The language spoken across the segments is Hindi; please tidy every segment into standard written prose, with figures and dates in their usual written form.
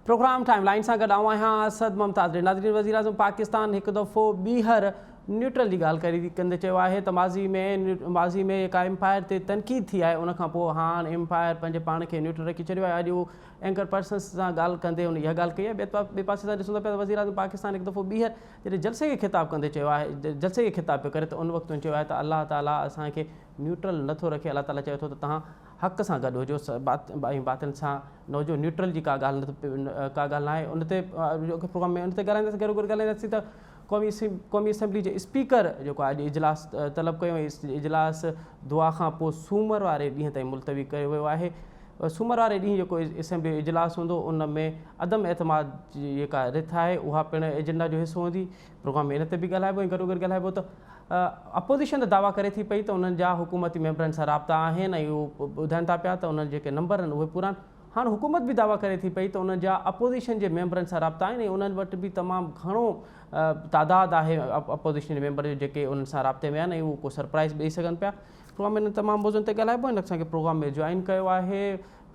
प्रोग्राम टाइमलाइन सां गॾु आहियां असद मुमताज़। नाज़रीन, वज़ीर आज़म पाकिस्तान हिकु दफ़ो ॿीहर न्यूट्रल जी ॻाल्हि कंदे चयो आहे त माज़ी में जेका एम्पायर ते तनक़ीद थी आहे उनखां पोइ हाणे एम्पायर पंहिंजे पाण खे न्यूट्रल रखी छॾियो आहे। अॼु उहो एंकर पर्सन्स सां ॻाल्हि कंदे उन इहा ॻाल्हि कई आहे। ॿिए पासे सां ॾिसूं था पिया त वज़ीर आज़म पाकिस्तान हिकु दफ़ो ॿीहर जॾहिं जलसे खे ख़िताबु कंदे चयो आहे, जलसे खे ख़िताबु पियो करे, त उन वक़्तु चयो आहे त अलाह ताला असांखे न्यूट्रल नथो रखे। अलाह ताला चए थो त तव्हां हक़ सां गॾु हुजो, बातिल सां न हुजो। न्यूट्रल जी का ॻाल्हि न आहे। उन ते प्रोग्राम में उन ते ॻाल्हाईंदासीं। गॾो गॾु ॻाल्हाईंदासीं त क़ौमी असैम्बली जे स्पीकर जेको आहे अॼु इजलास तलब कयो। इजलास दुआ खां पोइ सूमर वारे ॾींहं ताईं मुलतवी कयो वियो आहे। सूमर वारे ॾींहुं जेको असैम्बली इजलास हूंदो उन में अदम एतमाद जी जेका रिथ आहे उहा पिणु एजेंडा जो हिसो हूंदी। प्रोग्राम में इन ते बि ॻाल्हाइबो ऐं गॾो गॾु ॻाल्हाइबो त अपोज़िशन त दावा करे थी पई त उन्हनि जा हुकूमती मेंबरनि सां राब्ता आहिनि ऐं उहे ॿुधाइनि था पिया त उन्हनि जेके नंबर आहिनि उहे पूरा आहिनि। हाणे हुकूमत बि दावा करे थी पई त उन्हनि जा अपोज़िशन जे मेंबरनि सां राब्ता आहिनि ऐं उन्हनि वटि बि तमामु घणो तादादु आहे अपोज़िशन जे मेंबर जेके उन्हनि सां राब्ते में आहिनि ऐं उहे को सरप्राइज़ ॾेई सघनि पिया। प्रोग्राम में तमामु मौज़ुनि ते ॻाल्हाइबो आहे। असांखे प्रोग्राम में जॉइन कयो आहे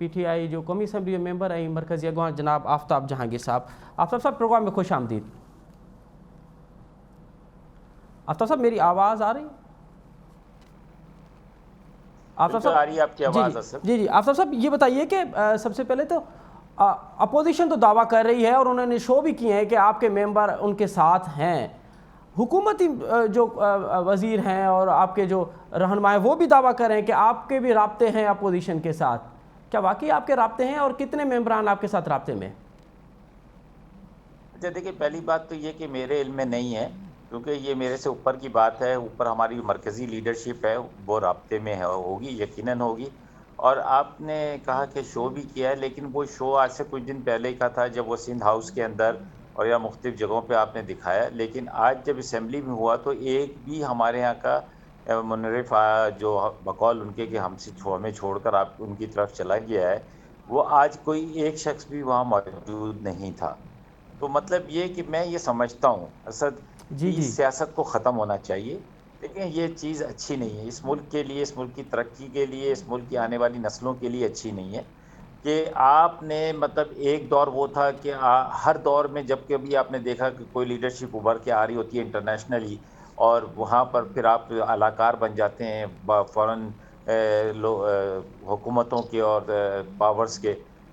PTI जो क़ौमी असैम्बली जो मेंबर ऐं मरकज़ी अॻवान जनाब आफ्ताब जहांगीर साहब। आफ्ताब साहब, प्रोग्राम में ख़ुश आमदीद। आफ्ताब साहब, मेरी आवाज़ आ रही? आफ्ताब साहब आ रही है आपकी आवाज़? जी। आफ्ताब साहब, ये बताइए कि सबसे पहले तो अपोजिशन तो दावा कर रही है और उन्होंने शो भी किए हैं कि आपके मेंबर उनके साथ हैं। हुकूमती जो वज़ीर हैं और आपके जो रहनुमा हैं वो भी दावा कर रहे हैं कि आपके भी राब्ते हैं अपोजिशन के साथ। क्या वाकई आपके राब्ते हैं और कितने मेंबरान आपके साथ राब्ते में? अच्छा, देखिए, पहली बात तो ये कि मेरे इल्म में नहीं है, क्योंकि ये मेरे से ऊपर की बात है। ऊपर हमारी मरकज़ी लीडरशिप है, वो राब्ते में है, होगी, यकीनन होगी। और आपने कहा कि शो भी किया है, लेकिन वो शो आज से कुछ दिन पहले ही का था, जब वो सिंध हाउस के अंदर और या मुख्तलिफ जगहों पे आपने दिखाया। लेकिन आज जब असम्बली में हुआ तो एक भी हमारे यहाँ का मुनरिफ जो बकौल उनके कि हमें छोड़कर आप उनकी तरफ चला गया है, वो आज कोई एक शख्स भी वहाँ मौजूद नहीं था। तो मतलब ये कि मैं ये समझता हूँ असद इस सियासत को ख़त्म होना चाहिए। लेकिन ये चीज़ अच्छी नहीं है इस मुल्क के लिए, इस मुल्क की तरक्की के लिए, इस मुल्क की आने वाली नस्लों के लिए अच्छी नहीं है कि आपने मतलब एक दौर वो था कि हर दौर में जब कभी आपने देखा कि कोई लीडरशिप उभर के आ रही होती है इंटरनेशनली, और वहाँ पर फिर आप अलाकार बन जाते हैं फ़ौरन हुकूमतों के और पावर्स के।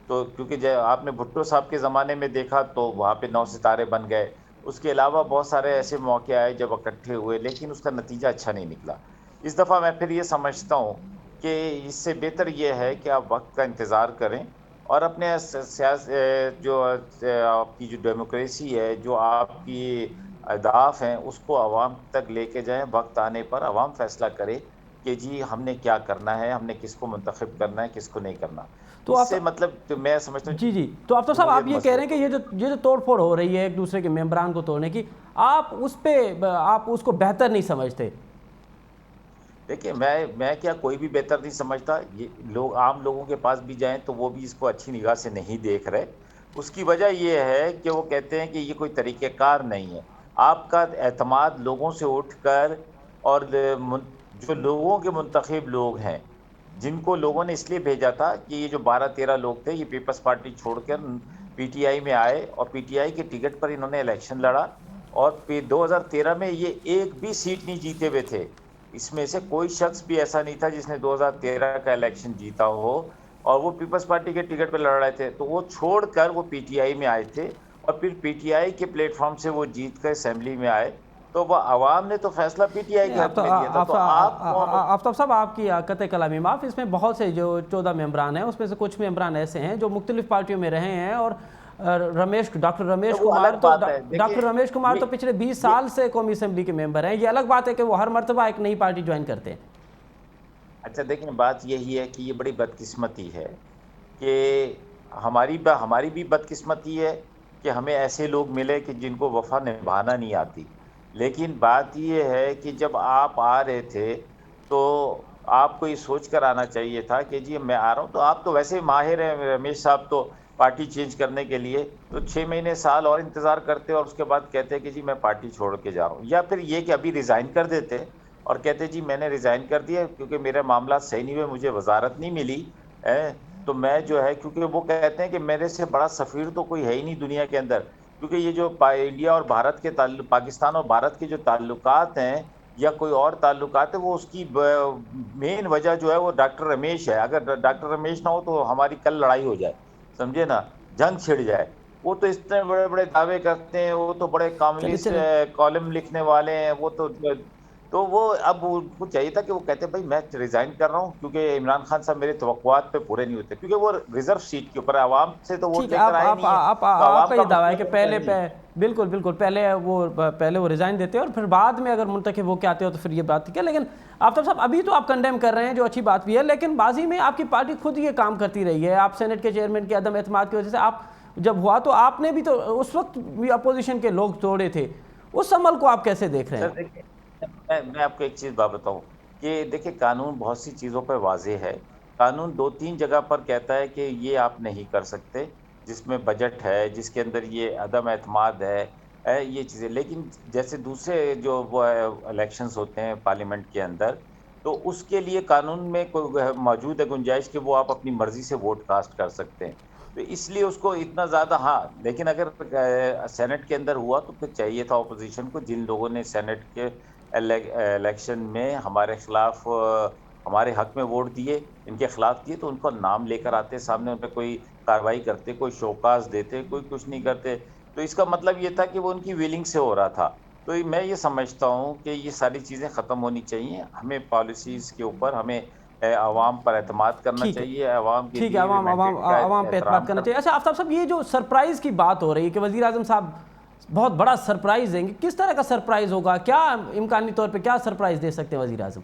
तो क्योंकि जब आपने भुट्टो साहब के ज़माने में देखा तो वहाँ पे 9 सितारे बन गए। उसके अलावा बहुत सारे ऐसे मौके आए जब इकट्ठे हुए, लेकिन उसका नतीजा अच्छा नहीं निकला। इस दफ़ा मैं फिर ये समझता हूँ कि इससे बेहतर ये है कि आप वक्त का इंतज़ार करें और अपने जो आपकी जो डेमोक्रेसी है, जो आपकी अहदाफ हैं, उसको आवाम तक लेके जाएं। वक्त आने पर आवाम फैसला करे कि जी हमने क्या करना है, हमने किसको मुंतखब करना है, किसको नहीं करना। तो इससे मतलब तो मैं समझता हूँ जी। तो आफ्ताब साहब, आप ये कह रहे हैं कि ये जो तोड़फोड़ हो रही है एक दूसरे के मेंबरान को तोड़ने की, आप उसको बेहतर नहीं समझते? देखिए, मैं क्या कोई भी बेहतर नहीं समझता। ये लोग आम लोगों के पास भी जाएं तो वो भी इसको अच्छी निगाह से नहीं देख रहे। उसकी वजह ये है कि वो कहते हैं कि ये कोई तरीक़ेकार नहीं है। आपका एतमाद लोगों से उठकर, और जो लोगों के मुंतखब लोग हैं, जिनको लोगों ने इसलिए भेजा था कि ये जो 12-13 लोग थे, ये पीपल्स पार्टी छोड़कर PTI में आए और PTI के टिकट पर इन्होंने इलेक्शन लड़ा और फिर 2013 में ये एक भी सीट नहीं जीते हुए थे। इसमें से कोई शख्स भी ऐसा नहीं था जिसने 2013 का इलेक्शन जीता हो, और वो पीपल्स पार्टी के टिकट पर लड़ रहे थे। तो वो छोड़कर वो PTI में आए थे और फिर PTI के प्लेटफॉर्म से वो जीत कर असेंबली में आए। तो वह आवाम ने तो फैसला PTI के हक में दिया था। तो आफ्ताब साहब, आपकी कतई कलामी माफ़, इसमें बहुत से जो 14 मेंबरान हैं उसमें से कुछ मेंबरान ऐसे हैं जो मुख्तलिफ पार्टियों में रहे हैं और डॉक्टर रमेश कुमार तो पिछले 20 साल से कौमी असम्बली के मेंबर हैं। ये अलग बात है कि वो हर मरतबा एक नई पार्टी ज्वाइन करते हैं। अच्छा, देखिए, बात यही है कि ये बड़ी बदकिस्मती है कि हमारी भी बदकिस्मती है कि हमें ऐसे लोग मिले कि जिनको वफा निभाना नहीं आती। लेकिन बात ये है कि जब आप आ रहे थे तो आपको ये सोच कर आना चाहिए था कि जी मैं आ रहा हूँ। तो आप तो वैसे माहिर हैं, रमेश साहब तो पार्टी चेंज करने के लिए तो 6 महीने साल और इंतज़ार करते और उसके बाद कहते कि जी मैं पार्टी छोड़ के जा रहा हूँ, या फिर ये कि अभी रिज़ाइन कर देते और कहते जी मैंने रिज़ाइन कर दिया क्योंकि मेरे मामला सही नहीं हुए, मुझे वजारत नहीं मिली है। तो मैं जो है, क्योंकि वो कहते हैं कि मेरे से बड़ा सफ़ीर तो कोई है ही नहीं दुनिया के अंदर, क्योंकि ये जो इंडिया और भारत के पाकिस्तान और भारत के जो ताल्लुकात हैं या कोई और ताल्लुकात है, वो उसकी मेन वजह जो है वो डॉक्टर रमेश है। अगर डॉक्टर रमेश ना हो तो हमारी कल लड़ाई हो जाए, समझे ना, जंग छिड़ जाए। वो तो इतने बड़े बड़े दावे करते हैं, वो तो बड़े चलिए कामलिस्ट चलिए। कॉलम लिखने वाले हैं, वो तो वो अब उनको चाहिए था कि वो कहते भाई मैं रिजाइन कर रहा हूँ, क्योंकि इमरान खान साहब मेरे तवक्कुआत पे पूरे नहीं होते, क्योंकि वो रिजर्व सीट के ऊपर आवाम से तो वोट ठीक है, लेकर आए नहीं है, तो आवाम आपका का ये दावा है मसला कि बनता पहले नहीं है। बिल्कुल बिल्कुल पहले वो रिजाइन देते हैं और फिर बाद में अगर मुंतखब वो क्या आते हो तो फिर ये बात ठीक है। लेकिन आफ्ताब साहब अभी तो आप कंडेम कर रहे हैं, जो अच्छी बात भी है, लेकिन माजी में आपकी पार्टी खुद ये काम करती रही है। आप सेनेट के चेयरमैन के अदम एतमाद की वजह से आप जब हुआ तो आपने भी तो उस वक्त भी अपोजिशन के लोग तोड़े थे। उस अमल को आप कैसे देख रहे सर हैं? देखिए, मैं आपको एक चीज़ बात बताऊं कि देखिए, कानून बहुत सी चीज़ों पर वाजे है। कानून दो तीन जगह पर कहता है कि ये आप नहीं कर सकते, जिसमें बजट है, जिसके अंदर ये अदम एतमाद है ये चीज़ें। लेकिन जैसे दूसरे जो वो इलेक्शंस होते हैं पार्लियामेंट के अंदर, तो उसके लिए कानून में कोई मौजूद है गुंजाइश कि वो आप अपनी मर्जी से वोट कास्ट कर सकते हैं। तो इसलिए उसको इतना ज़्यादा, हाँ, लेकिन अगर सेनेट के अंदर हुआ तो फिर चाहिए था ऑपोजिशन को, जिन लोगों ने सेनेट के इलेक्शन में हमारे खिलाफ हमारे हक में वोट दिए, इनके खिलाफ दिए, तो उनको नाम लेकर आते सामने, उन पर कोई कार्रवाई करते, कोई शोकाज देते, कोई कुछ नहीं करते। तो इसका मतलब ये था कि वो उनकी विलिंग से हो रहा था। तो मैं ये समझता हूँ कि ये सारी चीज़ें ख़त्म होनी चाहिए। हमें पॉलिसीज़ के ऊपर हमें आवाम पर एतमाद करना ठीक है, चाहिए, आवाम के ठीक है, दिए हुए आवाम आवाम मैंडेट का आवाम पे एतमाद एहतराम करना करना। चाहिए। अच्छा आफ्ताब साहब, ये जो सरप्राइज़ की बात हो रही है कि वज़ीर आज़म साहब बहुत बड़ा सरप्राइज़ देंगे, किस तरह का सरप्राइज़ होगा? क्या इम्कानी तौर पे क्या सरप्राइज़ दे सकते हैं वज़ीर आज़म?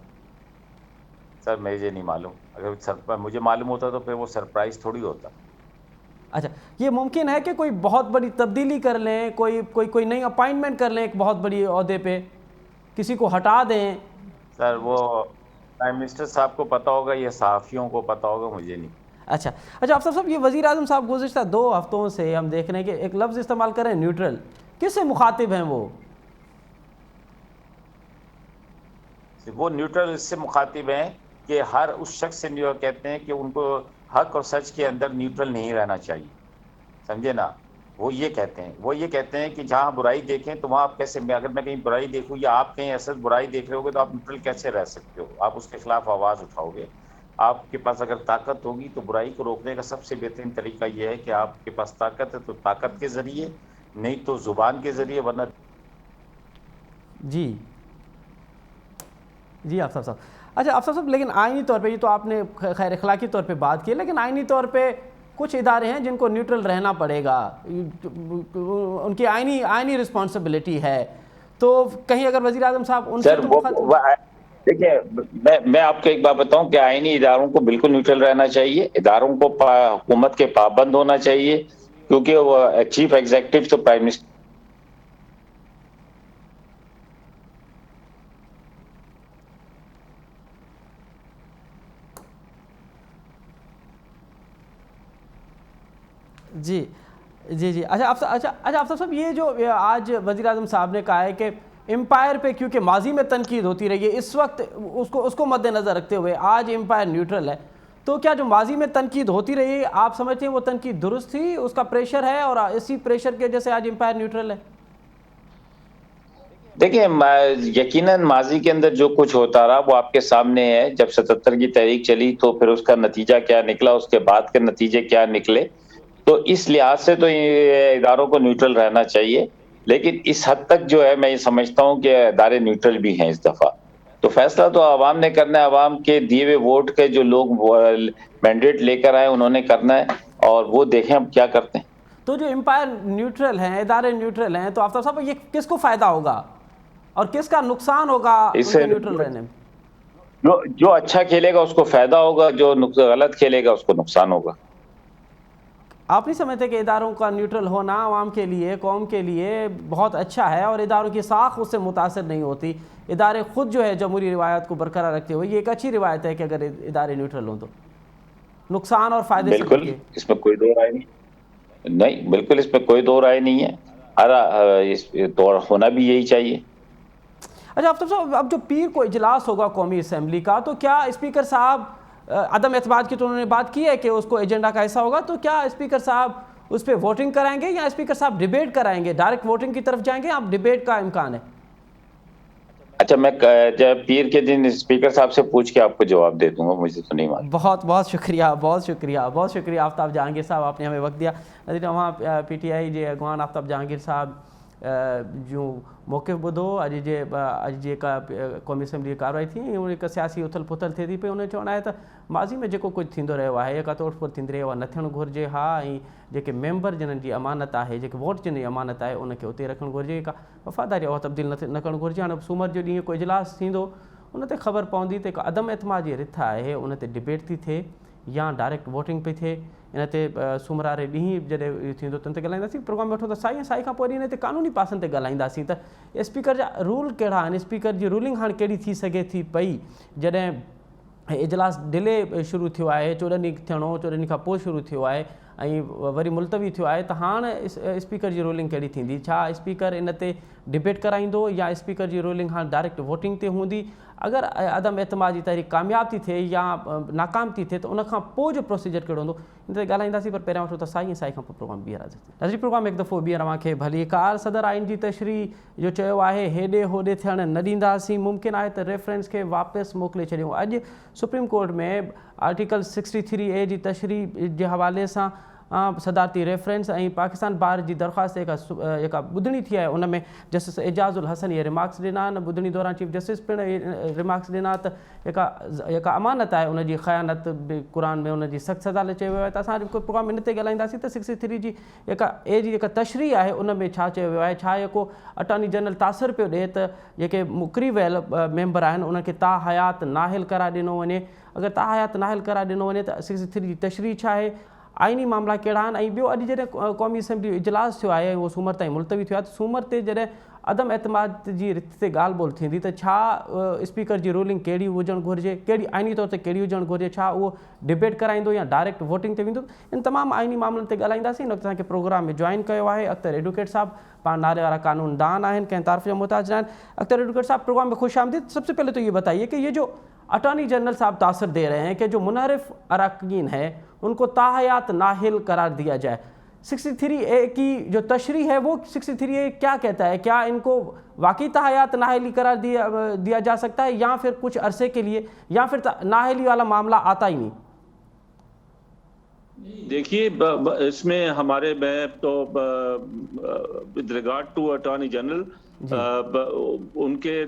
सर मुझे नहीं मालूम, अगर मुझे मालूम होता तो फिर वो सरप्राइज थोड़ी होता। अच्छा, ये मुमकिन है कि कोई बहुत बड़ी तब्दीली कर लें, कोई नई अपॉइंटमेंट कर लें एक बहुत बड़ी ओहदे पे, किसी को हटा दें? सर वो प्राइम मिनिस्टर साहब को पता होगा या सहाफ़ियों को पता होगा, मुझे नहीं। अच्छा अच्छा, आफ्ताब साहब, ये वज़ीर आज़म साहब गुज़िश्ता 2 हफ्तों से हम देख रहे हैं कि एक लफ्ज़ इस्तेमाल कर रहे हैं, न्यूट्रल। किससे मुखातिब हैं वो? वो न्यूट्रल इससे मुखातिब हैं कि हर उस शख्स से कहते हैं कि उनको हक और सच के अंदर न्यूट्रल नहीं रहना चाहिए, समझे ना। वो ये कहते हैं कि जहाँ बुराई देखें तो वहाँ आप कैसे, अगर मैं कहीं बुराई देखूँ या आप कहीं ऐसा बुराई देख रहे होगे तो आप न्यूट्रल कैसे रह सकते हो? आप उसके खिलाफ आवाज़ उठाओगे। आपके पास अगर ताकत होगी तो बुराई को रोकने का सबसे बेहतरीन तरीका ये है कि आपके पास ताकत है तो ताकत के ज़रिए, नहीं तो ज़ुबान के ज़रिए, वरना। जी जी आफ्ताब साहब। अच्छा आफ्ताब साहब, लेकिन आइनी तौर पे, ये तो आपने खैर अखलाकी तौर पे बात की, लेकिन आइनी तौर पे कुछ इदारे हैं जिनको न्यूट्रल रहना पड़ेगा, उनकी आइनी आइनी रिस्पॉन्सिबिलिटी है। तो कहीं अगर वज़ीर आज़म साहब उनसे सर तो वो देखिए, मैं आपको एक बात बताऊं कि आईनी इदारों को बिल्कुल न्यूट्रल रहना चाहिए, इदारों को हुकूमत के पाबंद होना चाहिए, क्योंकि वो चीफ एग्जीक्यूटिव तो प्राइम मिनिस्टर। जी जी जी। अच्छा आफ्ताब साहब, ये जो आज वज़ीर आज़म साहब ने कहा है कि एम्पायर पे क्योंकि माजी में तनकीद होती रही है, इस वक्त उसको मद्देनज़र रखते हुए आज एम्पायर न्यूट्रल है, तो क्या जो माजी में तनकीद होती रही, आप समझते हैं वो तनकीद दुरुस्त थी, उसका प्रेशर है और इसी प्रेशर की वजह से आज एम्पायर न्यूट्रल है? देखिए, यकीनन माजी के अंदर जो कुछ होता रहा वो आपके सामने है। जब 77 की तहरीक चली तो फिर उसका नतीजा क्या निकला, उसके बाद के नतीजे क्या निकले। तो इस लिहाज से तो ये इदारों को न्यूट्रल रहना चाहिए, लेकिन इस हद तक जो है मैं ये समझता हूँ कि इदारे न्यूट्रल भी हैं इस दफा। तो फैसला तो आवाम ने करना है, आवाम के दिए हुए वोट के जो लोग मैंडेट लेकर आए उन्होंने करना है, और वो देखें अब क्या करते हैं। तो जो एम्पायर न्यूट्रल हैं, इदारे न्यूट्रल हैं, तो आफ्ताब साहब ये किसको फ़ायदा होगा और किसका नुकसान होगा इससे उनके न्यूट्रल रहने में? जो अच्छा खेलेगा उसको फायदा होगा, जो गलत खेलेगा उसको नुकसान होगा। आप नहीं समझते कि इदारों का न्यूट्रल होना आवाम के लिए, कौम के लिए बहुत अच्छा है और इदारों की साख उससे मुतासर नहीं होती? इदारे खुद जो है जमहूरी रिवायत को बरकरार रखते हुए, ये एक अच्छी रिवायत है कि अगर इदारे न्यूट्रल हों तो नुकसान और फ़ायदे से बिल्कुल, बल्कि। इसमें कोई दो राय नहीं, नहीं बिल्कुल इसमें कोई दो राय नहीं है। इस तो होना भी यही चाहिए। अच्छा आफ्ताब साहब, अब जो पीर को इजलास होगा कौमी असम्बली का, तो क्या स्पीकर साहब अदम एतमाद की तो उन्होंने बात की है कि उसको एजेंडा का ऐसा होगा, तो क्या स्पीकर साहब उस पर वोटिंग कराएंगे या स्पीकर साहब डिबेट कराएंगे? डायरेक्ट वोटिंग की तरफ जाएंगे या डिबेट का इम्कान है? अच्छा, मैं जब पीर के दिन स्पीकर साहब से पूछ के आपको जवाब दे दूंगा, मुझे तो नहीं मालूम। बहुत बहुत शुक्रिया, बहुत शुक्रिया, बहुत शुक्रिया आफ्ताब जहांगीर साहब, आपने हमें वक्त दिया। नज़ीर वहाँ PTI जे अगवान आफ्ताब जहांगीर साहब जो मौक़िफ़ ॿुधो अॼु जेका क़ौमी असैम्बली कार्रवाई थी, उन हिकु सियासी उथल पुथल थिए थी पई। उन चवणु आहे त माज़ी में जेको कुझु थींदो रहियो आहे, जेका तोड़फोड़ थींदी रही आहे, न थियणु घुरिजे। हा, ऐं जेके मेंबर जिन्हनि जी अमानत आहे, जेके वोट जिन जी अमानत आहे, उनखे उते रखणु घुरिजे। का वफ़ादारी उहा तब्दील न करणु घुरिजे। हाणे सूमर जो ॾींहुं कोई इजलास थींदो, उन ते ख़बर पवंदी त हिकु अदम एतमाद जी रिथ आहे, उन ते डिबेट थी थिए या डायरेक्ट वोटिंग पई थिए। इन ते सूमर वारे ॾींहुं जॾहिं थींदो त इन ते ॻाल्हाईंदासीं। प्रोग्राम वठो त साई खां पोइ इन ते कानूनी पासनि ते ॻाल्हाईंदासीं त स्पीकर जा रूल कहिड़ा आहिनि, स्पीकर जी रूलिंग हाणे कहिड़ी थी सघे थी पई जॾहिं इजलास डिले शुरू थियो आहे, 14 ॾींहं थियणो, 14 ॾींहं खां पोइ शुरू थियो आहे ऐं वरी मुलतवी थियो आहे, त हाणे स्पीकर जी रूलिंग कहिड़ी थींदी? छा स्पीकर इन ते डिबेट कराईंदो या स्पीकर जी रूलिंग हाणे डायरेक्ट वोटिंग ते हूंदी? अगरि अदम एतमाद जी तहरीक कामयाब थी थिए या नाकाम थी थिए त उनखां पोइ जो प्रोसीजर कहिड़ो हूंदो, इन ते ॻाल्हाईंदासीं। पर पहिरियां वठो त साई खां पोइ प्रोग्राम ॿीहर हाज़िर। नज़री प्रोग्राम हिकु दफ़ो ॿीहर तव्हांखे भली कार। सदर आइन जी तशरीह जो चयो आहे, हेॾे होॾे थियणु न ॾींदासीं। मुमकिन आहे त रेफरेंस खे वापसि मोकिले छॾियूं। अॼु सुप्रीम कोर्ट में आर्टिकल 63A जी तशरीह जे हवाले सां सदारती रेफरेंस ऐं पाकिस्तान बार जी दरख़्वास्त जेका ॿुधणी थी आहे, उन में जस्टिस एजाज़ुल हसन इहे रिमार्क्स ॾिना आहिनि। ॿुधणी दौरान चीफ जस्टिस पिणु रिमार्क्स ॾिना त जेका अमानत आहे, उनजी ख़यानत क़ुर में उनजी सख़्तु सज़ा लाइ चयो वियो आहे। त असां अॼु प्रोग्राम इन ते ॻाल्हाईंदासीं त 63 जी जेका तशरीह आहे, उन में छा चयो वियो आहे। छा जेको अटॉर्नी जनरल तासिर पियो ॾिए त जेके मुक़ररी वियल मेंबर आहिनि, उनखे ताहयात नाहिल करार ॾिनो वञे। अगरि ताहयात नाहिल करार ॾिनो वञे त 63 जी तशरीह छा आहे, आइनी मामला कहिड़ा आहिनि। ऐं ॿियो, अॼु जॾहिं क़ौमी असैम्बली इजलास थियो आहे, उहो सूमर ताईं मुलतवी थियो आहे, त सूमर ते जॾहिं अदम एतमाद जी रिथ ते ॻाल्हि ॿोल थींदी त छा स्पीकर जी रूलिंग कहिड़ी हुजणु घुरिजे, कहिड़ी आइनी तौर ते कहिड़ी हुजणु घुरिजे, छा उहो डिबेट कराईंदो या डायरेक्ट वोटिंग ते वेंदो। इन तमामु आइनी मामलनि ते ॻाल्हाईंदासीं। इन वक़्तु असांखे प्रोग्राम में जॉइन कयो आहे अख़्तर एडवोकेट साहब, पाण नाले वारा कानूनदान आहिनि, कंहिं तारीफ़ जा मुहताज न आहिनि। अख़्तर एडवोकेट साहब, प्रोग्राम में खुश आमदीद। सबसे पहले तो ये बताइए कि ये जो अटॉर्नी जनरल साहब तासर दे रहे हैं कि जो मुनहरिफ अरकान है उनको ताहयात नाहिल करार दिया जाए, 63A की जो तशरीह है वो 63A क्या कहता है? क्या इनको वाकई ताहयात नाहिली करार दिया जा सकता है या फिर कुछ अरसे के लिए, या फिर नाहिली वाला मामला आता ही नहीं? देखिए, इसमें हमारे में तो with regard to attorney general उनके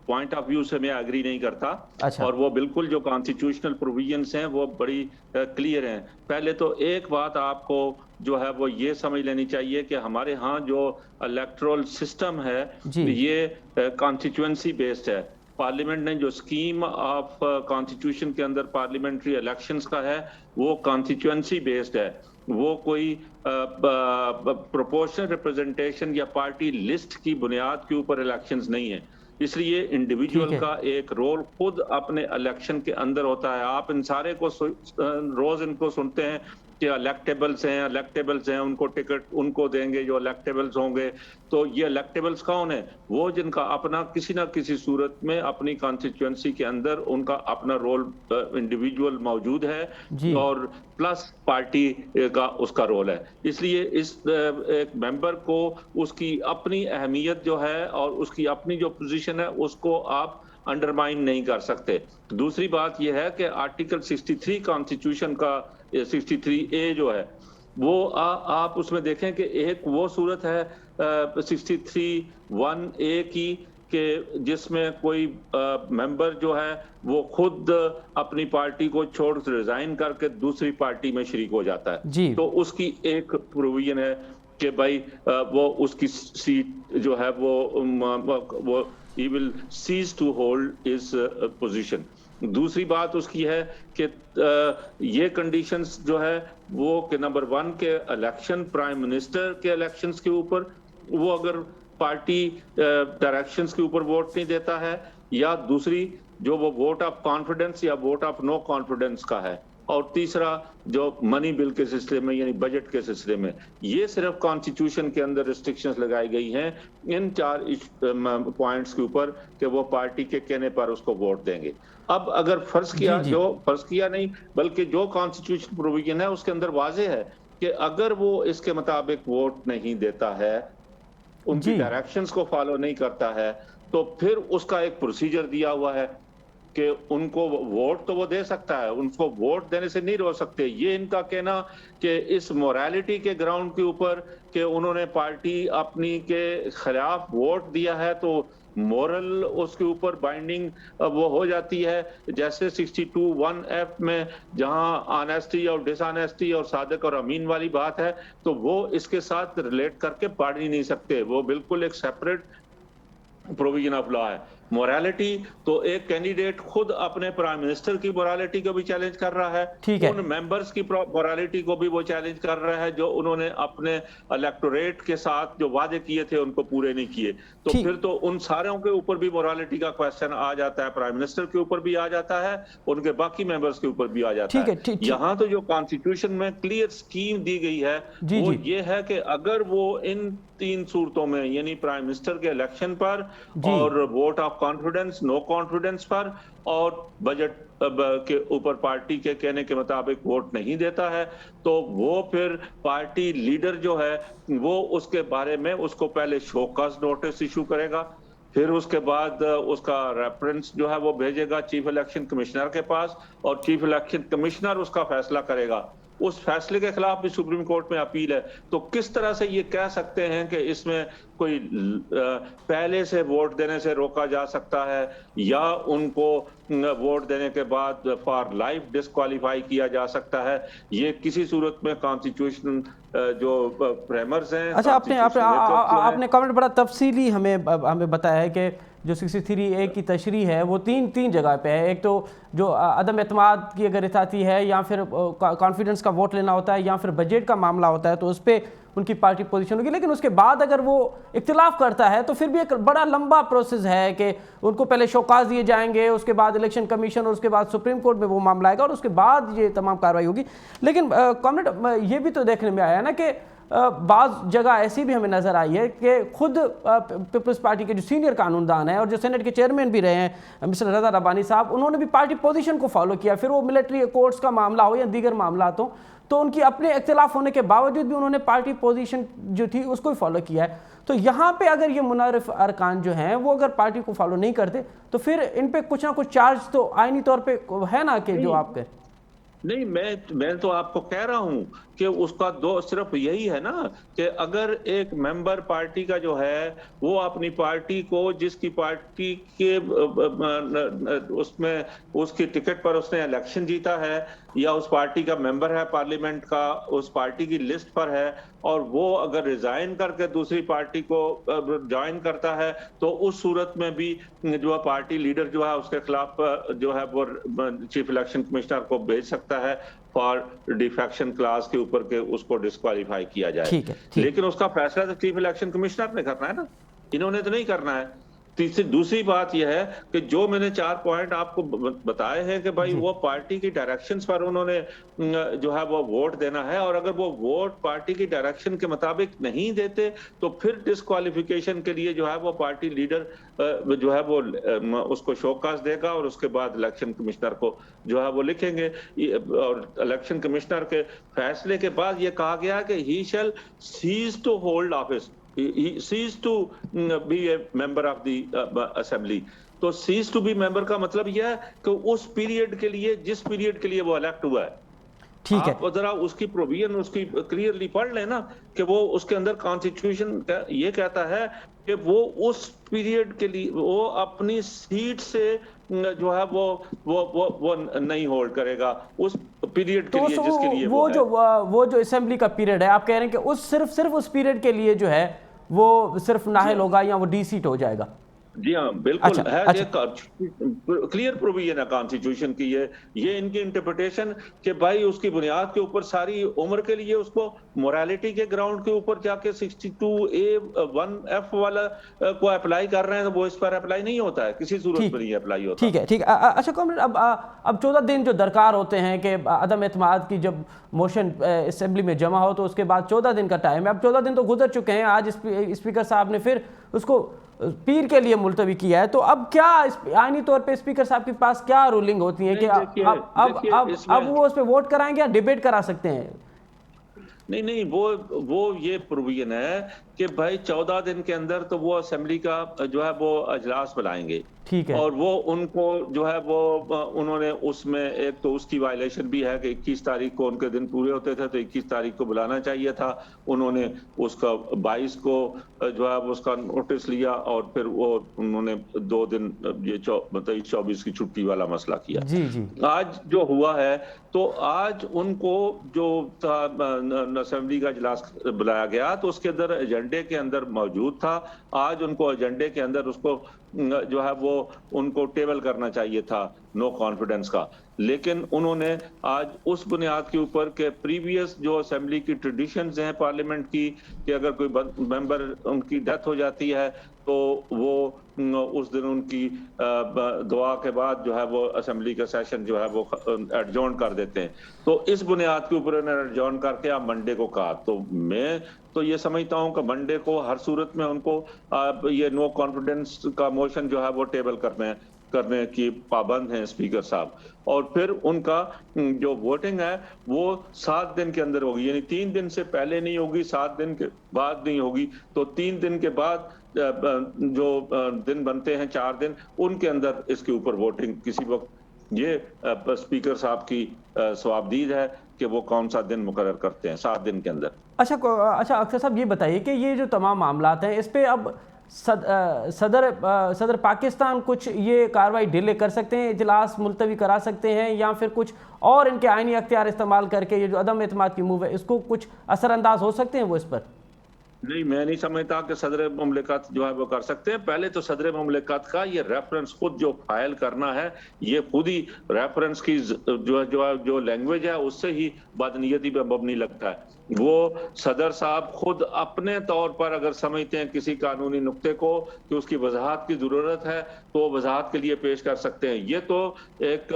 पॉइंट ऑफ व्यू से मैं एग्री नहीं करता। अच्छा। और वो बिल्कुल जो कॉन्स्टिट्यूशनल प्रोविजंस हैं वो बड़ी क्लियर हैं। पहले तो एक बात आपको जो है वो ये समझ लेनी चाहिए कि हमारे यहाँ जो इलेक्टोरल सिस्टम है ये कॉन्स्टिट्यूएंसी बेस्ड है। पार्लियामेंट ने जो स्कीम ऑफ कॉन्स्टिट्यूशन के अंदर पार्लियामेंट्री इलेक्शंस का है वो कॉन्स्टिट्यूएंसी बेस्ड है। वो कोई प्रोपोर्शनल रिप्रेजेंटेशन या पार्टी लिस्ट की बुनियाद के ऊपर इलेक्शंस नहीं है। इसलिए इंडिविजुअल का एक रोल खुद अपने इलेक्शन के अंदर होता है। आप इन सारे को रोज इनको सुनते हैं कि इलेक्टेबल्स हैं, उनको टिकट उनको देंगे जो इलेक्टेबल्स होंगे। तो ये इलेक्टेबल्स कौन है? वो जिनका अपना किसी ना किसी सूरत में अपनी कॉन्स्टिट्यूएंसी के अंदर उनका अपना रोल इंडिविजुअल मौजूद है और प्लस पार्टी का उसका रोल है। इसलिए इस एक मेंबर को उसकी अपनी अहमियत जो है और उसकी अपनी जो पोजीशन है उसको आप अंडरमाइन नहीं कर सकते। दूसरी बात यह है कि आर्टिकल 63 कॉन्स्टिट्यूशन का 63A जो है वो आप उसमें देखें कि एक वो सूरत है 63(1)A की कि जिसमें कोई मेंबर जो है वो खुद अपनी पार्टी को छोड़ रिजाइन करके दूसरी पार्टी में शरीक हो जाता है। तो उसकी एक प्रोविजन है कि भाई वो उसकी सीट जो है वो he will cease to hold his position। दूसरी बात उसकी है कि ये कंडीशंस जो है वो कि नंबर 1 के इलेक्शन, प्राइम मिनिस्टर के इलेक्शंस के ऊपर वो अगर पार्टी डायरेक्शंस के ऊपर वोट नहीं देता है, या दूसरी जो वो वोट ऑफ कॉन्फिडेंस या वोट ऑफ नो कॉन्फिडेंस का है और तीसरा जो मनी बिल के सिलसिले में यानी बजट के सिलसिले में, ये सिर्फ कॉन्स्टिट्यूशन के अंदर रिस्ट्रिक्शंस लगाई गई हैं इन 4 पॉइंट्स के ऊपर कि वो पार्टी के कहने पर उसको वोट देंगे। अब अगर फर्ज किया नहीं बल्कि जो कॉन्स्टिट्यूशन प्रोविजन है उसके अंदर वाजे है कि अगर वो इसके मुताबिक वोट नहीं देता है, उनकी डायरेक्शंस को फॉलो नहीं करता है, तो फिर उसका एक प्रोसीजर दिया हुआ है कि उनको वोट तो वो दे सकता है, उनको वोट देने से नहीं रोक सकते। ये इनका कहना कि इस मोरालिटी के ग्राउंड के ऊपर कि उन्होंने पार्टी अपनी के खिलाफ वोट दिया है तो मोरल उसके ऊपर बाइंडिंग वो हो जाती है, जैसे 62(1)(f) में जहां ऑनेस्टी और डिसऑनेस्टी और सादिक और अमीन वाली बात है, तो वो इसके साथ रिलेट करके पढ़ ही नहीं सकते। वो बिल्कुल एक सेपरेट प्रोविजन ऑफ लॉ है। मोरालिटी तो एक कैंडिडेट खुद अपने प्राइम मिनिस्टर की मोरालिटी को भी चैलेंज कर रहा है, उन मेंबर्स की मोरालिटी को भी वो चैलेंज कर रहा है जो उन्होंने अपने इलेक्टोरेट के साथ जो वादे किए थे उनको पूरे नहीं किए। तो फिर तो उन सारों के ऊपर भी मोरालिटी का क्वेश्चन आ जाता है, प्राइम मिनिस्टर के ऊपर भी आ जाता है, उनके बाकी मेंबर्स के ऊपर भी आ जाता है। यहाँ तो जो कॉन्स्टिट्यूशन में क्लियर स्कीम दी गई है वो ये है कि अगर वो इन 3 सूरतों में यानी प्राइम मिनिस्टर के इलेक्शन पर और vote of confidence, no confidence पर और बजट के ऊपर पार्टी के कहने के मुताबिक वोट नहीं देता है, तो वो फिर पार्टी लीडर जो है वो उसके बारे में उसको पहले शोकॉज नोटिस इशू करेगा, फिर उसके बाद उसका रेफरेंस जो है वो भेजेगा चीफ इलेक्शन कमिश्नर के पास और चीफ इलेक्शन कमिश्नर उसका फैसला करेगा। उस फैसले के खिलाफ भी सुप्रीम कोर्ट में अपील है। तो किस तरह से ये कह सकते हैं कि इसमें कोई पहले से वोट देने से रोका जा सकता है या उनको वोट देने के बाद फॉर लाइफ डिस्क्वालीफाई किया जा सकता है? ये किसी सूरत में कॉन्स्टिट्यूशन जो फ्रेमर्स हैं। अच्छा, आपने कमेंट बड़ा तफसीली हमें बताया है कि जो 63A की तशरीह है वो तीन जगह पे है। एक तो जो अदम एतमाद की अगर इताती है या फिर कॉन्फिडेंस का वोट लेना होता है या फिर बजट का मामला होता है तो उस पर उनकी पार्टी पोजीशन होगी, लेकिन उसके बाद अगर वो इख्तिलाफ करता है तो फिर भी एक बड़ा लंबा प्रोसेस है कि उनको पहले शोकाज दिए जाएंगे, उसके बाद इलेक्शन कमीशन और उसके बाद सुप्रीम कोर्ट में वो मामला आएगा और उसके बाद ये तमाम कार्रवाई होगी। लेकिन कॉमरेड ये भी तो देखने में आया ना कि बाज़ जगह ऐसी भी हमें नज़र आई है कि खुद पीपल्स पार्टी के जो सीनियर कानूनदान हैं और जो सेनेट के चेयरमैन भी रहे हैं मिस्टर रज़ा रब्बानी साहब, उन्होंने भी पार्टी पोजीशन को फॉलो किया, फिर वो मिलिट्री कोर्ट्स का मामला हो या दीगर मामला हो, तो उनकी अपने इख्तिलाफ होने के बावजूद भी उन्होंने पार्टी पोजीशन जो थी उसको ही फॉलो किया है। तो यहाँ पे अगर ये मुनारिफ अरकान जो हैं वो अगर पार्टी को फॉलो नहीं करते तो फिर इन पे कुछ ना कुछ चार्ज तो आईनी तौर पे है ना कि जो आपके नहीं, मैं तो आपको कह रहा हूं कि उसका सिर्फ यही है ना कि अगर एक मेंबर पार्टी का जो है वो अपनी पार्टी को जिसकी पार्टी के उसमें उसकी टिकट पर उसने इलेक्शन जीता है या उस पार्टी का मेंबर है पार्लियामेंट का, उस पार्टी की लिस्ट पर है और वो अगर रिजाइन करके दूसरी पार्टी को ज्वाइन करता है तो उस सूरत में भी जो पार्टी लीडर जो है उसके खिलाफ जो है वो चीफ इलेक्शन कमिश्नर को भेज सकता है फॉर डिफेक्शन क्लास के ऊपर के उसको डिस्क्वालीफाई किया जाए। ठीक है। लेकिन उसका फैसला तो चीफ इलेक्शन कमिश्नर ने करना है ना, इन्होंने तो नहीं करना है। दूसरी बात यह है कि जो मैंने 4 पॉइंट आपको बताए हैं कि भाई वो पार्टी की डायरेक्शंस पर उन्होंने जो है वो वोट देना है और अगर वो वोट पार्टी की डायरेक्शन के मुताबिक नहीं देते तो फिर डिस्क्वालिफिकेशन के लिए जो है वो पार्टी लीडर जो है वो उसको शोकाज देगा और उसके बाद इलेक्शन कमिश्नर को जो है वो लिखेंगे और इलेक्शन कमिश्नर के फैसले के बाद ये कहा गया कि he shall cease to hold office, he ceased to be a member of the assembly। तो cease to be member का मतलब यह है कि उस पीरियड के लिए जिस पीरियड के लिए वो इलेक्ट हुआ है, ठीक है, जरा उसकी प्रोविजन उसकी क्लियरली पढ़ लेना कि वो उसके अंदर कॉन्स्टिट्यूशन ये कहता है कि वो उस पीरियड के लिए वो अपनी सीट से जो है वो नहीं होल्ड करेगा उस पीरियड के लिए जिसके लिए वो जो असेंबली का पीरियड है, आप कह रहे हैं कि उस सिर्फ उस पीरियड के लिए जो है वो सिर्फ नाहिल होगा या वो डी सीट हो जाएगा? जी हाँ, बिल्कुल अच्छा है। अच्छा ये क्लियर प्रोविजन है कॉन्स्टिट्यूशन की। ये इनकी इंटरप्रिटेशन कि भाई उसकी बुनियाद के ऊपर सारी उम्र के लिए उसको मोरालिटी के ग्राउंड के ऊपर जाके 62A1F वाला को अप्लाई कर रहे हैं, तो वो इस पर अप्लाई नहीं होता है, किसी सूरत में ठीक नहीं अप्लाई होता। ठीक है ठीक है। अच्छा कॉमरेड, अब 14 दिन जो दरकार होते हैं कि अदम एतमाद की जब मोशन असेंबली में जमा हो तो उसके बाद 14 दिन का टाइम है। अब 14 दिन तो गुजर चुके हैं। आज स्पीकर साहब ने फिर उसको पीर के लिए मुलतवी किया है। तो अब क्या आईनी तौर पे स्पीकर साहब के पास क्या रूलिंग होती है कि अब वो उस पर वोट कराएंगे या डिबेट करा सकते हैं? नहीं, वो ये प्रोविजन है कि भाई 14 दिन के अंदर तो वो असेंबली का जो है वो अजलास बुलाएंगे। ठीक है। और वो उनको जो है वो उन्होंने उसमें एक तो उसकी वायलेशन भी है कि 21 तारीख को उनके दिन पूरे होते थे, तो 21 तारीख को बुलाना चाहिए था। उन्होंने उसका 22 को जो है उसका नोटिस लिया और फिर वो उन्होंने 2 दिन ये 24 की छुट्टी वाला मसला किया। जी जी। आज जो हुआ है, तो आज उनको जो था असेंबली का इजलास बुलाया गया, तो उसके अंदर एजेंडे के अंदर मौजूद था। आज उनको एजेंडे के अंदर उसको जो है वो उनको टेबल करना चाहिए था नो कॉन्फिडेंस का। लेकिन उन्होंने आज उस बुनियाद के ऊपर के प्रीवियस जो असेंबली की ट्रेडिशंस हैं पार्लियामेंट की, कि अगर कोई मेंबर उनकी डेथ हो जाती है तो वो उस दिन उनकी दुआ के बाद जो है वो असेंबली का सेशन जो है वो एडजॉर्न कर देते हैं। तो इस बुनियाद के ऊपर उन्होंने एडजॉर्न करके आप मंडे को कहा। तो मैं तो ये समझता हूं कि मंडे को हर सूरत में उनको ये नो कॉन्फिडेंस का मोशन जो है वो टेबल करने की पाबंद हैं स्पीकर साहब। और फिर उनका जो वोटिंग है वो 7 दिन के अंदर होगी, यानी 3 दिन से पहले नहीं होगी, 7 दिन के बाद नहीं होगी। तो 3 दिन के बाद जो दिन बनते हैं 4 दिन, उनके अंदर इसके ऊपर वोटिंग किसी वक्त ये स्पीकर साहब की सवाबदीद है कि वो कौन सा दिन मुकर्रर करते हैं 7 दिन के अंदर। अच्छा अख्तर साहब ये बताइए कि ये जो तमाम मामलात हैं इस पे अब सदर पाकिस्तान कुछ ये कार्रवाई डिले कर सकते हैं, इजलास मुलतवी करा सकते हैं, या फिर कुछ और इनके आईनी अख्तियार इस्तेमाल करके ये जो अदम एतमाद की मूव है इसको कुछ असरअंदाज हो सकते हैं वो इस पर? नहीं, मैं नहीं समझता कि सदर मुमलिकत जो है वो कर सकते हैं। पहले तो सदर मुमलिकत का ये रेफरेंस खुद जो फाइल करना है, ये खुद ही रेफरेंस की जो लैंग्वेज है उससे ही बदनीयती पे मबनी लगता है। वो सदर साहब खुद अपने तौर पर अगर समझते हैं किसी कानूनी नुक्ते को कि उसकी वजाहत की जरूरत है, तो वजाहत के लिए पेश कर सकते हैं। ये तो एक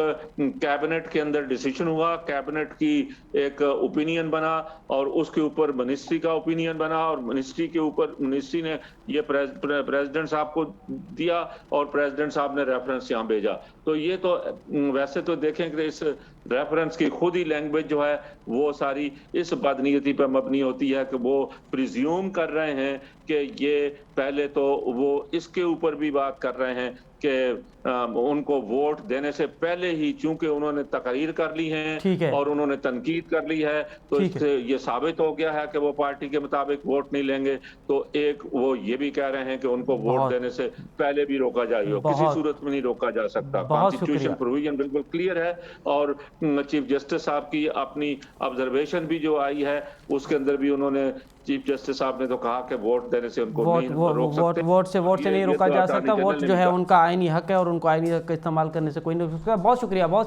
कैबिनेट के अंदर डिसीजन हुआ, कैबिनेट की एक ओपिनियन बना और उसके ऊपर मिनिस्ट्री का ओपिनियन बना, और मिनिस्ट्री के ऊपर मिनिस्ट्री ने ये प्रेसिडेंट साहब को दिया और प्रेसिडेंट साहब ने रेफरेंस यहाँ भेजा। तो ये तो वैसे तो देखें कि इस रेफरेंस की खुद ही लैंग्वेज जो है वो सारी इस बदनीयती पर मबनी होती है कि वो प्रिज्यूम कर रहे हैं कि ये पहले तो वो इसके ऊपर भी बात कर रहे हैं कि उनको वोट देने से पहले ही चूंकि उन्होंने तकरीर कर ली है और उन्होंने तनकीद कर ली है, तो इससे ये साबित हो गया है कि वो पार्टी के मुताबिक वोट नहीं लेंगे। तो एक वो ये भी कह रहे हैं कि उनको वोट देने से पहले भी रोका जाएगा, किसी सूरत में नहीं रोका जा सकता। कॉन्स्टिट्यूशन प्रोविजन बिल्कुल क्लियर है। और चीफ जस्टिस साहब की अपनी ऑब्जर्वेशन भी जो आई है उसके अंदर भी उन्होंने, चीफ जस्टिस साहब ने तो कहा कि वोट देने से उनको नहीं रोक सकते, वोट से नहीं रोका जा सकता। वोट जो है उनका आईनी हक है और उनको आईनी हक का इस्तेमाल करने से कोई नहीं रोक सकता। बहुत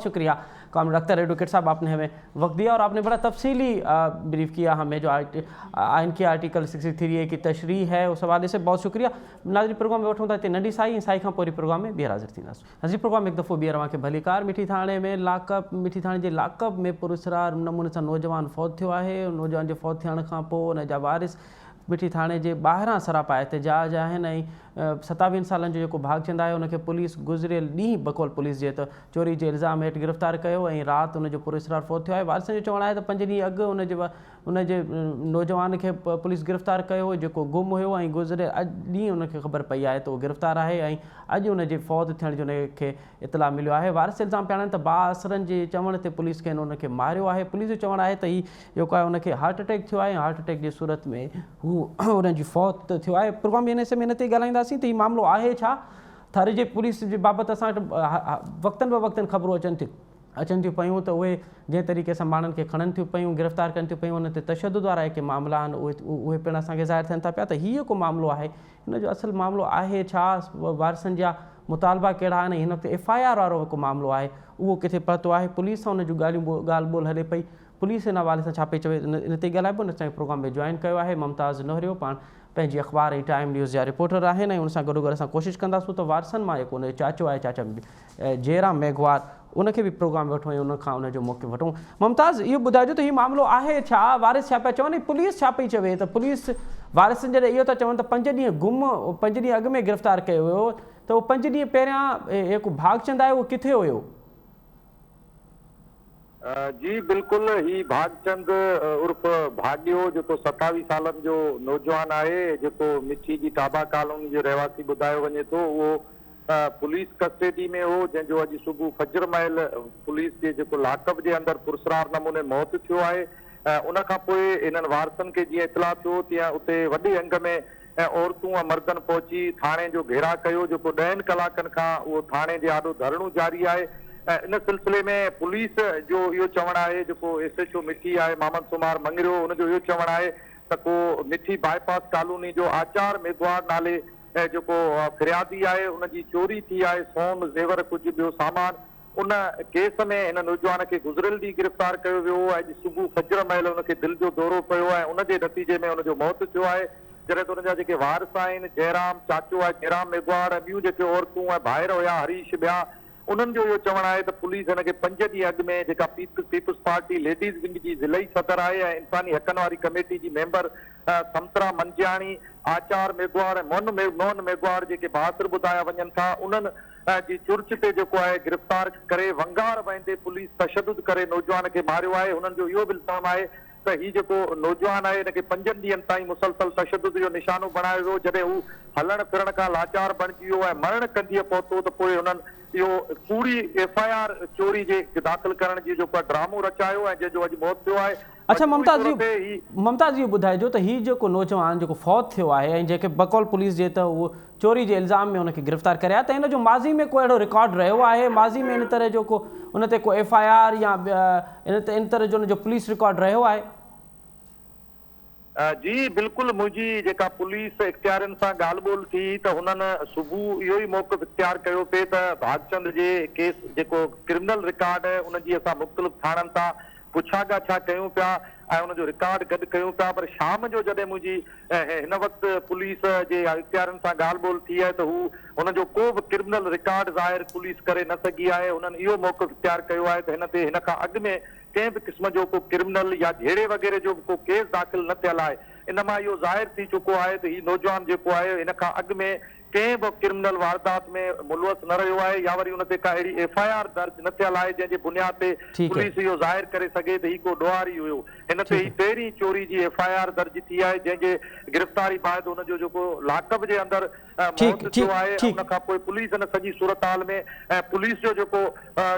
शुक्रिया कॉमरेड अख्तर एडवोकेट साहब, आपने हमें वक्त दिया और आपने बड़ा तफसीली ब्रीफ किया हमें जो आइन की आर्टिकल 63A की तशरीह है उस हवाले से। बहुत शुक्रिया। नाज़रीन, प्रोग्राम में वठूं था नंढी साई खां पोइ प्रोग्राम में ॿीहर हाज़िर थींदासीं। नाज़रीन, प्रोग्राम एक दफ़ो ॿीहर तव्हांखे भलीकार। मिठी थाणे में मिठी थाणे जे लाकअप में पुरस्कार नमूने सां नौजवान फौत थियो आहे। नौजवान जे फौत थियण खां पोइ उन जा वारिस मिठी थाणे जे ॿाहिरां सरापा एहतजाज आहिनि ऐं 27 सालनि जो जेको भागचंद आहे उनखे पुलिस गुज़िरियल ॾींहुं बकौल पुलिस जे त चोरी जे इल्ज़ाम हेठि गिरफ़्तार कयो ऐं राति उनजो पुरस्कार फौत थियो आहे। वारिसनि जो चवणु आहे त 5 ॾींहं अॻु उनजे नौजवान खे पुलिस गिरफ़्तार कयो हो जेको गुम हुयो ऐं गुज़िरियल ॾींहुं उनखे ख़बर पई आहे त उहो गिरफ़्तार आहे ऐं अॼु उनजे फौत थियण जो उनखे इतला मिलियो आहे। वारिस इल्ज़ाम पिया आहिनि त बाअसरनि जे चवण ते पुलिस खे उनखे मारियो आहे। पुलिस जो चवणु आहे त ही जेको आहे उनखे हार्ट अटैक थियो आहे ऐं हार्ट अटैक जी सूरत में हू उनजी फौत थियो आहे। प्रोग्राम में इन ते ॻाल्हाईंदासीं त हीउ मामिलो आहे छा, थाणे जे पुलिस जे बाबति असां वटि वक़्तनि ब वक़्तनि ख़बरूं अचनि थियूं अचनि थियूं पियूं त उहे जंहिं तरीक़े सां माण्हुनि खे खणनि थियूं पियूं, गिरफ़्तार कनि थियूं पियूं, उन ते तशदुद वारा जेके मामला आहिनि उहे पिणु असांखे ज़ाहिर थियनि था पिया त हीअ जेको मामिलो आहे हिन जो असुलु मामिलो आहे छा, वारसनि जा मुतालबा कहिड़ा आहिनि, हिन वक़्तु FIR वारो जेको मामिलो आहे उहो किथे पहुतो आहे, पुलिस सां हुन जूं ॻाल्हि ॿोल हले पई, पुलिस हिन हवाले सां छा पई चवे इन ते ॻाल्हाइबो। न असांजे प्रोग्राम में जॉइन कयो आहे मुमताज़ नोहरियो, पाण पंहिंजी अख़बार ऐं टाइम न्यूज़ जा रिपोर्टर आहिनि, ऐं हुन सां गॾोगॾु असां कोशिशि कंदासूं त वारसनि मां जेको हुनजो चाचो आहे, चाचा जयराम मेघवार, उनखे बि प्रोग्राम में वठूं ऐं उनखां उनजो मौक़ो वठूं। मुमताज़ इहो ॿुधाइजो त हीउ मामिलो आहे छा, वारिस छा पिया चवनि, पुलिस छा पई चवे? त पुलिस वारिसनि जॾहिं इहो था चवनि त 5 ॾींहं गुम, 5 ॾींहं अॻु में गिरफ़्तार कयो हुयो, त उहो 5 ॾींहं पहिरियां जेको भागचंद आहे उहो किथे हुयो? जी बिल्कुल, ही भागचंद उर्फ भाग्यो जेको 27 सालनि जो नौजवान आहे, जेको मिठी जी टाबा कॉलोनी जो रहवासी ॿुधायो वञे थो, उहो पुलिस कस्टडी में हो, जंहिंजो अॼु सुबुह फजर महिल पुलिस जे जेको लाकअप जे अंदरि पुरस्रार नमूने मौत थियो आहे। उन खां पोइ इन्हनि वारसनि खे जीअं इतला थियो तीअं उते वॾे अंग में औरतूं ऐं मर्दनि पहुची थाणे जो घेरा कयो, जेको 10 कलाकनि खां उहो थाणे जे आॾो धरणो जारी आहे। इन सिलसिले में पुलिस जो इहो चवणु आहे, जेको SHO मिठी आहे मोहम्मद सुमार मंगरियो, हुनजो इहो चवणु आहे त को मिठी बाईपास कॉलोनी जो आचार मेघवार नाले जेको फिरियादी आहे, उनजी चोरी थी आहे, सोन ज़ेवर कुझु ॿियो सामान। उन केस में हिन नौजवान खे गुज़िरियल ॾींहुं गिरफ़्तार कयो वियो। अॼु सुबुह फजर महिल हुनखे दिलि जो दौरो पियो आहे, उनजे नतीजे में हुनजो मौत थियो आहे। जॾहिं त हुनजा जेके वारिस आहिनि, जयराम चाचो आहे जयराम मेघवार, ऐं ॿियूं जेके औरतूं ऐं भाइर हुया हरीश ॿिया, उन्हनि जो इहो चवणु आहे त पुलिस हिनखे 5 ॾींहं अॻु में जेका पीपल्स पार्टी लेडीज़ विंग जी ज़िलई सदर आहे ऐं इंसानी हक़नि वारी कमेटी जी मेंबर समतरा मंजियाणी, आचार मेघवार ऐं मोहन मेघवार जेके बहादुर ॿुधाया वञनि था, उन्हनि जी चुर्च ते जेको आहे गिरफ़्तार करे वंगार वेंदे पुलिस तशदुद करे नौजवान खे मारियो आहे। हुननि जो इहो बि इल्ज़ाम आहे त हीउ जेको नौजवान आहे हिनखे 5 ॾींहंनि ताईं मुसलसल तशदुद जो निशानो बणायो वियो। जॾहिं हू हलण फिरण खां लाचार बणिजी वियो ऐं मरण कंदीअ पहुतो त पोइ हुननि इहो पूरी FIR चोरी जे दाख़िल करण जी जेको ड्रामो रचायो ऐं जंहिंजो अॼु मौत थियो आहे। अच्छा मुमताज़ इहो ॿुधाइजो त हीउ जेको नौजवान जेको फौत थियो आहे ऐं जेके बकौल पुलिस जे त उहो चोरी जे इल्ज़ाम में हुनखे गिरफ़्तार करिया, त हिन जो माज़ी में को अहिड़ो रिकॉर्ड रहियो आहे, माज़ी में इन तरह जो को उन ते को FIR या इन तरह जो हुनजो पुलिस रिकॉर्ड रहियो आहे? जी बिल्कुलु, मुंहिंजी जेका पुलिस इख़्तियारनि सां ॻाल्हि ॿोल थी त हुननि सुबुह इहो ई मौक़िफ़ इख़्तियार कयो पिए त भागचंद जे केस जेको क्रिमिनल रिकॉर्ड आहे उनजी असां मुख़्तलिफ़ थाणनि तां पुछा ॻाछा कयूं पिया ऐं हुनजो रिकॉर्ड गॾु कयूं पिया, पर शाम जो जॾहिं मुंहिंजी हिन वक़्तु पुलिस जे इख़्तियारनि सां ॻाल्हि ॿोल थी आहे त हू हुनजो को बि क्रिमिनल रिकॉर्ड ज़ाहिर पुलिस करे न सघी आहे। हुननि इहो मौक़िफ़ इख़्तियार कयो आहे त हिन ते हिन खां अॻु में कंहिं बि क़िस्म जो को क्रिमिनल या झेड़े वग़ैरह जो को केस दाख़िल न थियल आहे। इन मां इहो ज़ाहिर थी चुको आहे त हीउ नौजवान जेको आहे हिन खां अॻु में कंहिं बि क्रिमिनल वारदात में मुलवस न रहियो आहे या वरी हुन ते का अहिड़ी FIR दर्ज न थियल आहे जंहिंजे बुनियाद ते पुलिस इहो ज़ाहिर करे सघे त हीउ को ॾोहारी हुयो। हिन ते ही पहिरीं चोरी जी FIR दर्ज थी आहे, जंहिंजे गिरफ़्तारी बैदि हुनजो जेको लाकअप जे अंदरि मौत थियो आहे। हुन खां पोइ पुलिस हिन सॼी सूरत-हाल में पुलिस जो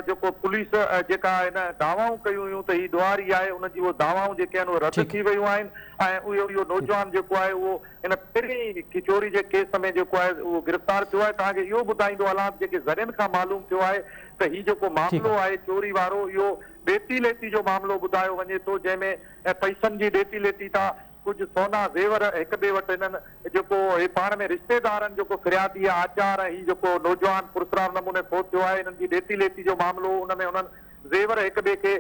जेको पुलिस जेका हिन दावाऊं कयूं हुयूं त हीउ ॾोहारी आहे, उनजी उहे दावाऊं जेके आहिनि उहे रद्द थी वियूं आहिनि ऐं इहो नौजवान जेको आहे उहो हिन पहिरीं चोरी जे केस में जेको आहे उहो गिरफ़्तार थियो आहे। तव्हांखे इहो ॿुधाईंदो हलां जेके ज़रियनि खां मालूम थियो आहे त हीउ जेको मामिलो आहे चोरी वारो, इहो ॾेती लेती जो मामिलो ॿुधायो वञे थो, जंहिंमें पैसनि जी ॾेती लेती था, कुझु सोना ज़ेवर हिक ॿिए वटि हिननि जेको पाण में रिश्तेदारनि जेको फिरियादी आहे आचार ऐं हीउ जेको नौजवान पुरस्कार नमूने फौत थियो आहे, हिननि जी ॾेती लेती जो मामिलो, हुनमें हुननि ज़ेवर हिक ॿिए खे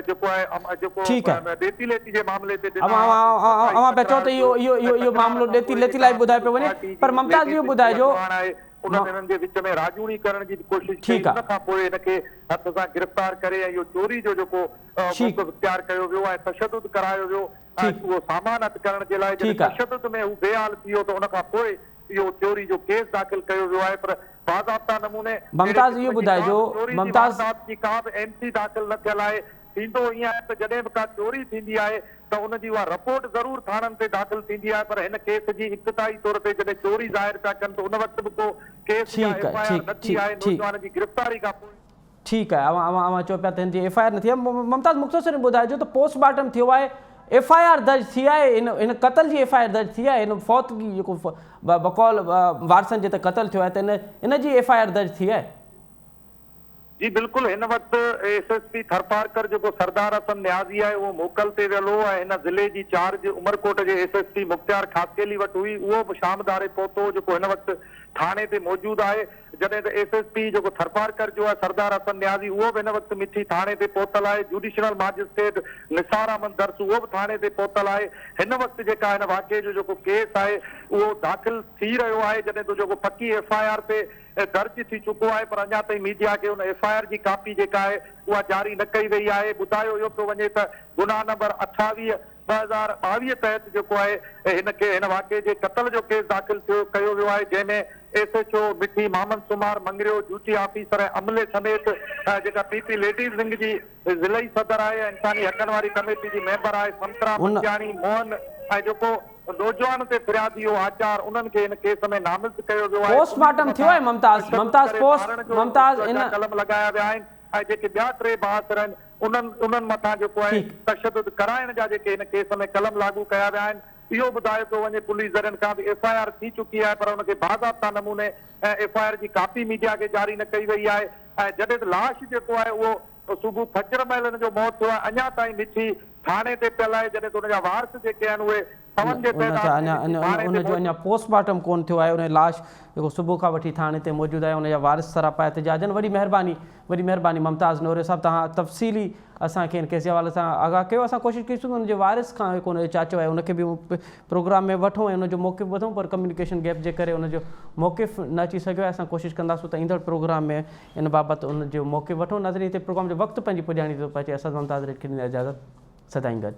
जेको आहे जेको ॾेती लेती जे मामले ते अवां पिया चओ त इहो मामिलो ॾेती लेती लाइ ॿुधाए पियो वञे, पर ममताज़ इहो ॿुधाइजो उन्हनि हिननि जे विच में राजूणी करण जी कोशिशि कई, उन खां पोइ हिनखे हथ सां गिरफ़्तार करे ऐं इहो चोरी जो जेको मौक़िफ़ इख़्तियार कयो वियो ऐं तशदुद करायो वियो ऐं उहो सामान हथ करण जे लाइ जॾहिं तशदुद में हू बेहाल थी वियो त उन खां पोइ इहो चोरी जो केस दाख़िल कयो वियो आहे। पर बाज़ाब्ता नमूने ममताज़ इहो ॿुधाइजो, ममताज़ की का बि MC दाख़िल न थियल आहे। थींदो ईअं आहे त जॾहिं बि का चोरी थींदी आहे त उनजी उहा रिपोर्ट ज़रूर थाणनि ते दाख़िल थींदी आहे, पर हिन केस जी इब्तिदाई तौर ते जॾहिं चोरी ज़ाहिर पिया कनि त उन वक़्तु बि को केस या FIR न थी आहे नौजवान जी गिरफ़्तारी खां पोइ। ठीकु आहे, अवां चओ पिया त हिन जी FIR न थी आहे। ममताज़ मुख़्तसर ॿुधाइजो त पोस्टमार्टम थियो आहे, FIR दर्ज थी आहे, हिन क़तल जी FIR दर्ज थी आहे, हिन फौत जेको बकौल वारसनि जे त क़तल थियो आहे त हिन जी FIR दर्ज थी आहे? जी बिल्कुल, हिन वक्त एसएसपी थरपारकर जो सरदार हसन न्याज़ी है वो मोकल ते वियो है। हिन ज़िले जी चार्ज उमरकोट के एसएसपी मुख्तियार खासकेली वट हुई, वो भी शाम दारे पहुतो जो हिन वक्त थाने ते मौजूद है। जॾहिं त एसएसपी जो थरपारकर जो है सरदार हसन न्याज़ी वो भी हिन वक्त मिठी थाने ते पहुतल है। जुडिशनल मैजिस्ट्रेट निसार अहमद दर्स वो भी थाने ते पहुतल है। हिन वक्त जेका हिन वाक़े जो केस है वो दाख़िल थी रहियो है, जॾहिं तो जो पक्की एफआईआर ते दर्ज थी चुको है, पर अञा ताईं मीडिया के उन एफआईआर की कापी जेका है उहा जारी न कई वई है। ॿुधायो इहो पियो वञे त गुनाह नंबर 28/2022 तहत जेको आहे हिन वाक़े जे क़त्ल जो केस दाख़िल कयो वियो आहे, जंहिंमें एसएचओ मिठी मोहम्मद सुमार मंगरियो, ड्यूटी ऑफिसर ऐं अमले समेत जेका पीपी लेडीज़ विंग जी ज़िलई सदर आहे, इंसानी हक़नि वारी कमेटी जी मेंबर आहे संतरा पंजाणी मोहन ऐं जेको नौजवान ते फिरियादी हो आचार, उन्हनि खे हिन केस में नामज़द कयो वियो आहे। पोस्टमार्टम थियो आहे मुमताज़ इन कलम लगाया विया आहिनि ऐं जेके ॿिया 3 बहादुर आहिनि उन्हनि मथां जेको आहे तशद्दुद कराइण जा जेके हिन केस में कलम लागू कया विया आहिनि। इहो ॿुधायो थो वञे पुलिस ज़रियनि खां बि एफआईआर थी चुकी आहे, पर हुनखे बाज़ाब्ता नमूने एफआईआर जी कापी मीडिया खे जारी न कई वई आहे। ऐं जॾहिं त लाश जेको आहे उहो सुबुह फजर महिल जो मौत थियो आहे, अञा ताईं मिठी थाने ते पियल आहे, जॾहिं त हुनजा वारस जेके आहिनि उहे अञा पोस्टमार्टम कोन थियो आहे। उन लाश जेको सुबुह खां वठी थाने ते मौजूदु आहे, उनजा वारिस सरापा एहतिजाजनि। वॾी महिरबानी मुमताज़ नोरे साहब, तव्हां तफ़सीली असांखे हिन केस जे हवाले सां आगाह कयो। असां कोशिशि कईसूं हुनजे वारिस खां जेको हुनजो चाचो आहे उनखे बि प्रोग्राम में वठूं ऐं हुनजो मौक़िफ़ वठूं, पर कम्युनिकेशन गैप जे करे हुनजो मौक़िफ़ न अची सघियो आहे। असां कोशिशि कंदासीं त ईंदड़ प्रोग्राम में इन बाबति हुनजो मौक़िफ़ वठूं। नाज़रीन, हिते प्रोग्राम जो वक़्तु पंहिंजी पुॼाणी थो पहुचे। असद मुमताज़ खे ॾींदा इजाज़त, सदाईं गॾु।